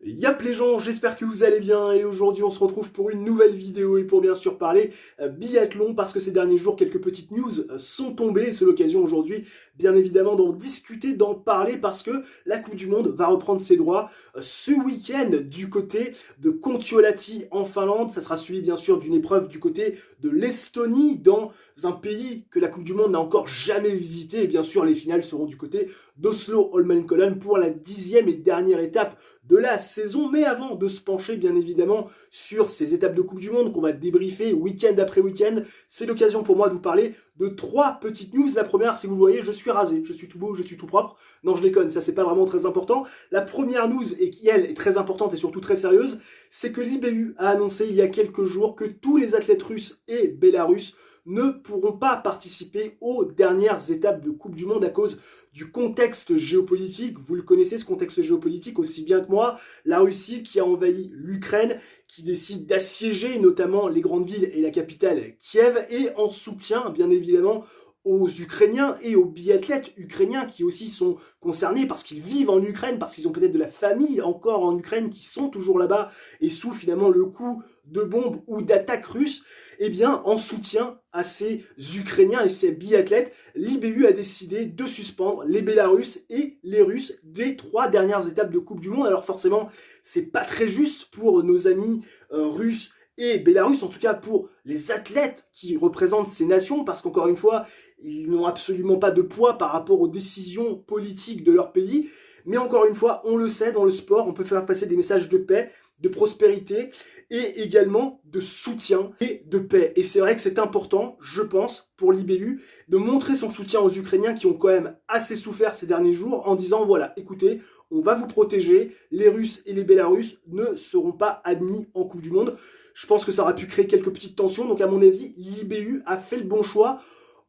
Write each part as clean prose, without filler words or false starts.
Yap les gens, j'espère que vous allez bien et aujourd'hui on se retrouve pour une nouvelle vidéo et pour bien sûr parler biathlon parce que ces derniers jours quelques petites news sont tombées et c'est l'occasion aujourd'hui bien évidemment d'en discuter, d'en parler parce que la Coupe du Monde va reprendre ses droits ce week-end du côté de Kontiolahti en Finlande. Ça sera suivi bien sûr d'une épreuve du côté de l'Estonie dans un pays que la Coupe du Monde n'a encore jamais visité et bien sûr les finales seront du côté d'Oslo-Holmenkollen pour la 10e et dernière étape de la saison. Mais avant de se pencher bien évidemment sur ces étapes de Coupe du Monde qu'on va débriefer week-end après week-end, c'est l'occasion pour moi de vous parler de 3 petites news. La première, si vous voyez, je suis rasé, je suis tout beau, je suis tout propre. Non, je déconne, ça c'est pas vraiment très important. La première news, et qui elle est très importante et surtout très sérieuse, c'est que l'IBU a annoncé il y a quelques jours que tous les athlètes russes et bélarusses ne pourront pas participer aux dernières étapes de Coupe du Monde à cause du contexte géopolitique. Vous le connaissez, ce contexte géopolitique aussi bien que moi. La Russie qui a envahi l'Ukraine, qui décide d'assiéger notamment les grandes villes et la capitale Kiev, et en soutien bien évidemment aux Ukrainiens et aux biathlètes ukrainiens qui aussi sont concernés parce qu'ils vivent en Ukraine, parce qu'ils ont peut-être de la famille encore en Ukraine qui sont toujours là-bas et sous finalement le coup de bombes ou d'attaques russes. Eh bien, en soutien à ces Ukrainiens et ces biathlètes, l'IBU a décidé de suspendre les Bélarusses et les Russes des 3 dernières étapes de Coupe du Monde. Alors forcément, c'est pas très juste pour nos amis russes et Bélarus, en tout cas pour les athlètes qui représentent ces nations, parce qu'encore une fois, ils n'ont absolument pas de poids par rapport aux décisions politiques de leur pays. Mais encore une fois, on le sait, dans le sport, on peut faire passer des messages de paix, de prospérité et également de soutien et de paix. Et c'est vrai que c'est important, je pense, pour l'IBU, de montrer son soutien aux Ukrainiens qui ont quand même assez souffert ces derniers jours en disant, voilà, écoutez, on va vous protéger, les Russes et les Bélarusses ne seront pas admis en Coupe du Monde. Je pense que ça aura pu créer quelques petites tensions, donc à mon avis, l'IBU a fait le bon choix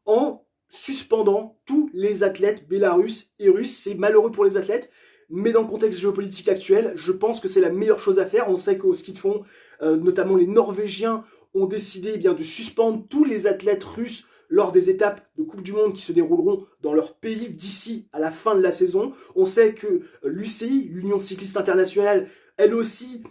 en suspendant tous les athlètes bélarusses et russes. C'est malheureux pour les athlètes, mais dans le contexte géopolitique actuel, je pense que c'est la meilleure chose à faire. On sait qu'au ski de fond, notamment les Norvégiens ont décidé eh bien, de suspendre tous les athlètes russes lors des étapes de Coupe du Monde qui se dérouleront dans leur pays d'ici à la fin de la saison. On sait que l'UCI, l'Union cycliste internationale, elle aussi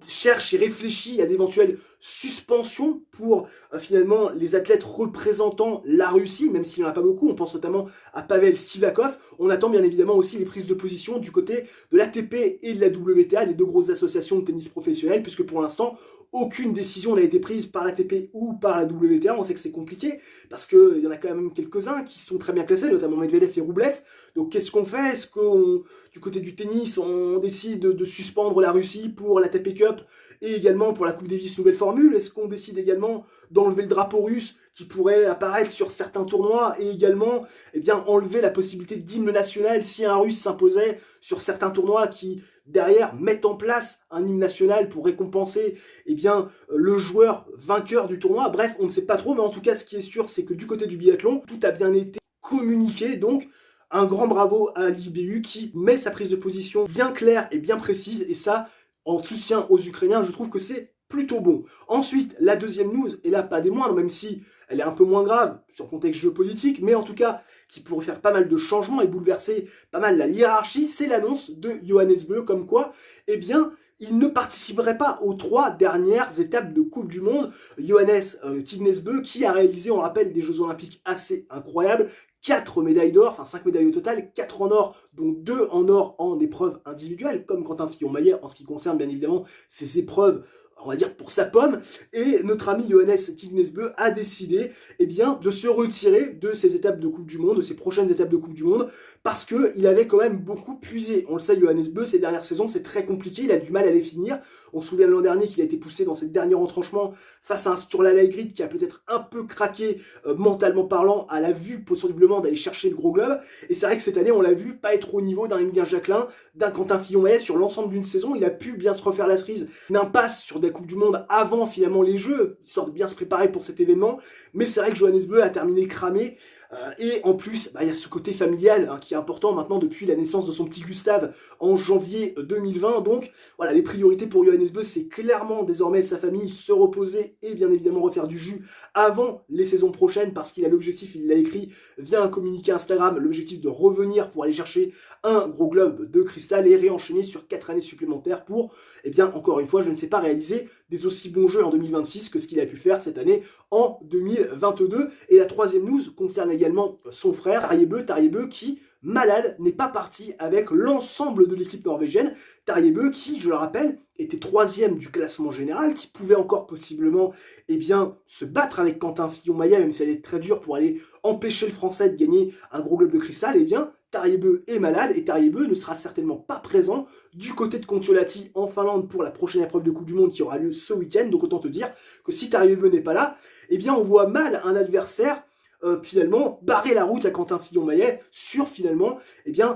cherche et réfléchit à d'éventuelles suspensions pour finalement les athlètes représentant la Russie, même s'il n'y en a pas beaucoup. On pense notamment à Pavel Sivakov. On attend bien évidemment aussi les prises de position du côté de l'ATP et de la WTA, les 2 grosses associations de tennis professionnel, puisque pour l'instant, aucune décision n'a été prise par l'ATP ou par la WTA. On sait que c'est compliqué, parce qu'il y en a quand même quelques-uns qui sont très bien classés, notamment Medvedev et Rublev. Donc qu'est-ce qu'on fait? Est-ce qu'on, du côté du tennis, on décide de suspendre la Russie pour l'ATP Cup et également pour la Coupe Davis nouvelle formule? Est-ce qu'on décide également d'enlever le drapeau russe qui pourrait apparaître sur certains tournois et également eh bien, enlever la possibilité d'hymne national si un russe s'imposait sur certains tournois qui derrière mettent en place un hymne national pour récompenser eh bien, le joueur vainqueur du tournoi? Bref, on ne sait pas trop, mais en tout cas ce qui est sûr c'est que du côté du biathlon, tout a bien été communiqué, donc un grand bravo à l'IBU qui met sa prise de position bien claire et bien précise, et ça, en soutien aux Ukrainiens, je trouve que c'est plutôt bon. Ensuite, la deuxième news, et là pas des moindres, même si elle est un peu moins grave sur le contexte géopolitique, mais en tout cas qui pourrait faire pas mal de changements et bouleverser pas mal la hiérarchie, c'est l'annonce de Johannes Bö, comme quoi, eh bien, il ne participerait pas aux 3 dernières étapes de Coupe du Monde. Johannes Tignes Bö, qui a réalisé, on le rappelle, des Jeux Olympiques assez incroyables, 4 médailles d'or, enfin 5 médailles au total, 4 en or, dont 2 en or en épreuves individuelles, comme Quentin Fillon-Maillet en ce qui concerne bien évidemment ces épreuves, on va dire pour sa pomme. Et notre ami Johannes Tignes Bö a décidé eh bien, de se retirer de ces étapes de Coupe du Monde, de ces prochaines étapes de Coupe du Monde, parce qu'il avait quand même beaucoup puisé. On le sait, Johannes Bö, ces dernières saisons, c'est très compliqué, il a du mal à les finir. On se souvient de l'an dernier qu'il a été poussé dans ses derniers retranchements face à un Sturla Lægreid qui a peut-être un peu craqué mentalement parlant à la vue possiblement d'aller chercher le gros globe. Et c'est vrai que cette année, on l'a vu pas être au niveau d'un Emilien Jacquelin, d'un Quentin Fillon-Maillet sur l'ensemble d'une saison. Il a pu bien se refaire la cerise, une impasse sur des Coupes du Monde avant finalement les Jeux, histoire de bien se préparer pour cet événement. Mais c'est vrai que Johannes Bö a terminé cramé. Et en plus, il y a ce côté familial hein, qui est important maintenant depuis la naissance de son petit Gustave en janvier 2020. Donc voilà, les priorités pour Johannes Beu, c'est clairement désormais sa famille, se reposer et bien évidemment refaire du jus avant les saisons prochaines parce qu'il a l'objectif, il l'a écrit via un communiqué Instagram, l'objectif de revenir pour aller chercher un gros globe de cristal et réenchaîner sur 4 années supplémentaires pour, eh bien encore une fois, je ne sais pas, réaliser des aussi bons jeux en 2026 que ce qu'il a pu faire cette année en 2022. Et la troisième news concerne également son frère, Tarjei Bø qui, malade, n'est pas parti avec l'ensemble de l'équipe norvégienne. Tarjei Bø qui, je le rappelle, était 3e du classement général, qui pouvait encore possiblement se battre avec Quentin Fillon-Maillet, même si elle est très dure pour aller empêcher le Français de gagner un gros globe de cristal. Tarjei Bø est malade et Tarjei Bø ne sera certainement pas présent du côté de Kontiolahti en Finlande pour la prochaine épreuve de Coupe du Monde qui aura lieu ce week-end. Donc autant te dire que si Tarjei Bø n'est pas là, on voit mal un adversaire finalement barrer la route à Quentin Fillon-Maillet sur finalement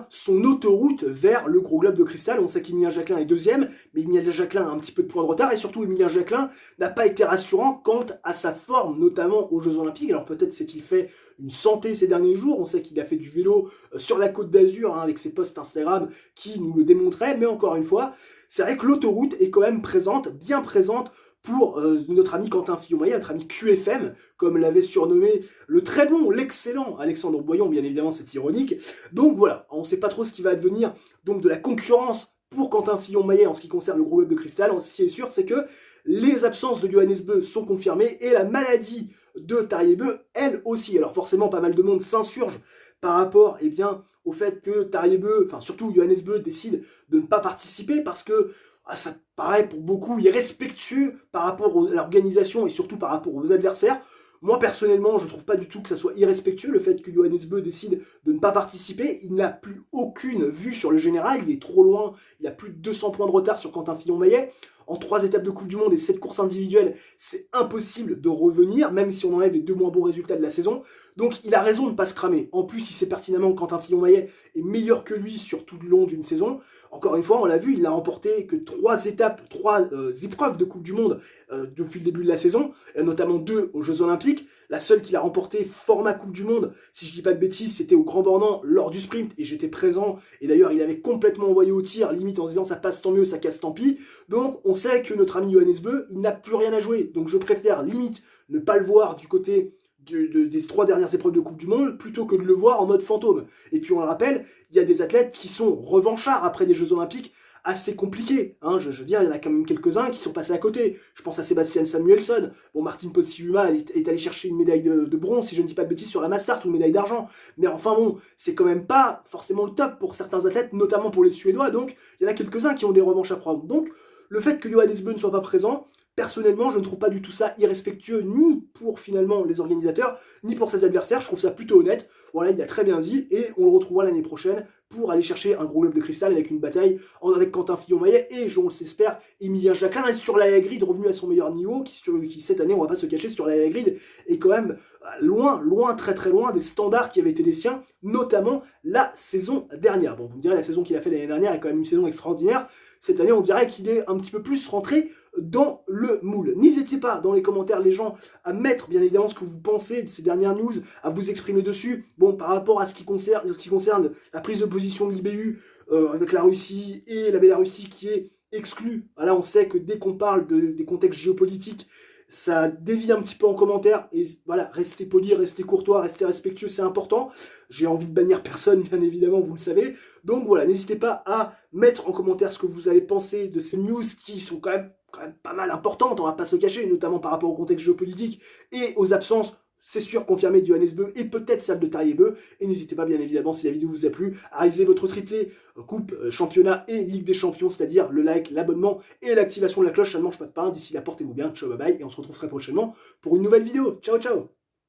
son autoroute vers le gros globe de cristal. On sait qu'Emilien Jacquelin est 2e, mais Emilien Jacquelin a un petit peu de points de retard et surtout Emilien Jacquelin n'a pas été rassurant quant à sa forme, notamment aux Jeux Olympiques. Alors peut-être s'est-il fait une santé ces derniers jours, on sait qu'il a fait du vélo sur la Côte d'Azur avec ses posts Instagram qui nous le démontraient, mais encore une fois, c'est vrai que l'autoroute est quand même présente, bien présente pour notre ami Quentin Fillon-Maillet, notre ami QFM, comme l'avait surnommé le très bon, l'excellent Alexandre Boyon, bien évidemment c'est ironique. Donc voilà, on ne sait pas trop ce qui va advenir donc de la concurrence pour Quentin Fillon-Maillet en ce qui concerne le gros globe de cristal. Ce qui est sûr, c'est que les absences de Johannes Bø sont confirmées et la maladie de Tarjei Bø, elle aussi. Alors forcément, pas mal de monde s'insurge par rapport au fait que Tarjei Bø, enfin surtout Johannes Bø, décide de ne pas participer parce que ça paraît pour beaucoup irrespectueux par rapport à l'organisation et surtout par rapport aux adversaires. Moi, personnellement, je ne trouve pas du tout que ça soit irrespectueux, le fait que Johannes Bø décide de ne pas participer. Il n'a plus aucune vue sur le général, il est trop loin, il a plus de 200 points de retard sur Quentin Fillon-Maillet. En 3 étapes de Coupe du Monde et 7 courses individuelles, c'est impossible de revenir, même si on enlève les 2 moins bons résultats de la saison. Donc il a raison de ne pas se cramer. En plus, il sait pertinemment que Quentin Fillon-Maillet est meilleur que lui sur tout le long d'une saison. Encore une fois, on l'a vu, il n'a remporté que 3 épreuves de Coupe du Monde depuis le début de la saison, notamment 2 aux Jeux Olympiques. La seule qu'il a remporté format Coupe du Monde, si je dis pas de bêtises, c'était au Grand Bornand lors du sprint, et j'étais présent, et d'ailleurs il avait complètement envoyé au tir, limite en se disant ça passe tant mieux, ça casse tant pis. Donc on sait que notre ami Johannes Bø, il n'a plus rien à jouer, donc je préfère limite ne pas le voir du côté des 3 dernières épreuves de Coupe du Monde, plutôt que de le voir en mode fantôme. Et puis on le rappelle, il y a des athlètes qui sont revanchards après des Jeux Olympiques, assez compliqué. Je veux dire, il y en a quand même quelques-uns qui sont passés à côté. Je pense à Sébastien Samuelsson. Bon, Martin Potsiluma est allé chercher une médaille de bronze, si je ne dis pas de bêtises, sur la Mastart, ou une médaille d'argent. Mais enfin bon, c'est quand même pas forcément le top pour certains athlètes, notamment pour les Suédois. Donc, il y en a quelques-uns qui ont des revanches à prendre. Donc, le fait que Johannes Bø ne soit pas présent, personnellement, je ne trouve pas du tout ça irrespectueux, ni pour finalement les organisateurs, ni pour ses adversaires. Je trouve ça plutôt honnête. Voilà, il a très bien dit, et on le retrouvera l'année prochaine pour aller chercher un gros globe de cristal avec une bataille avec Quentin Fillon-Maillet et, je l'espère, Emilien Jacquelin est sur la grid revenu à son meilleur niveau, qui cette année, on va pas se cacher, sur la grid est quand même loin, très très loin des standards qui avaient été les siens, notamment la saison dernière. Bon, vous me direz, la saison qu'il a fait l'année dernière est quand même une saison extraordinaire. Cette année, on dirait qu'il est un petit peu plus rentré dans le moule. N'hésitez pas dans les commentaires, les gens, à mettre bien évidemment ce que vous pensez de ces dernières news, à vous exprimer dessus. Bon, par rapport à ce qui concerne la prise de position de l'IBU avec la Russie et la Bélarussie qui est exclue. Là, on sait que dès qu'on parle des contextes géopolitiques, ça dévie un petit peu en commentaire, et voilà, restez poli, restez courtois, restez respectueux, c'est important. J'ai envie de bannir personne, bien évidemment, vous le savez. Donc voilà, n'hésitez pas à mettre en commentaire ce que vous avez pensé de ces news qui sont quand même pas mal importantes, on va pas se cacher, notamment par rapport au contexte géopolitique et aux absences, c'est sûr, confirmé de Johannes Bø et peut-être celle de Tarjei Bø. Et n'hésitez pas, bien évidemment, si la vidéo vous a plu, à réaliser votre triplé Coupe, Championnat et Ligue des Champions, c'est-à-dire le like, l'abonnement et l'activation de la cloche. Ça ne mange pas de pain. D'ici là, portez-vous bien. Ciao, bye bye. Et on se retrouve très prochainement pour une nouvelle vidéo. Ciao, ciao.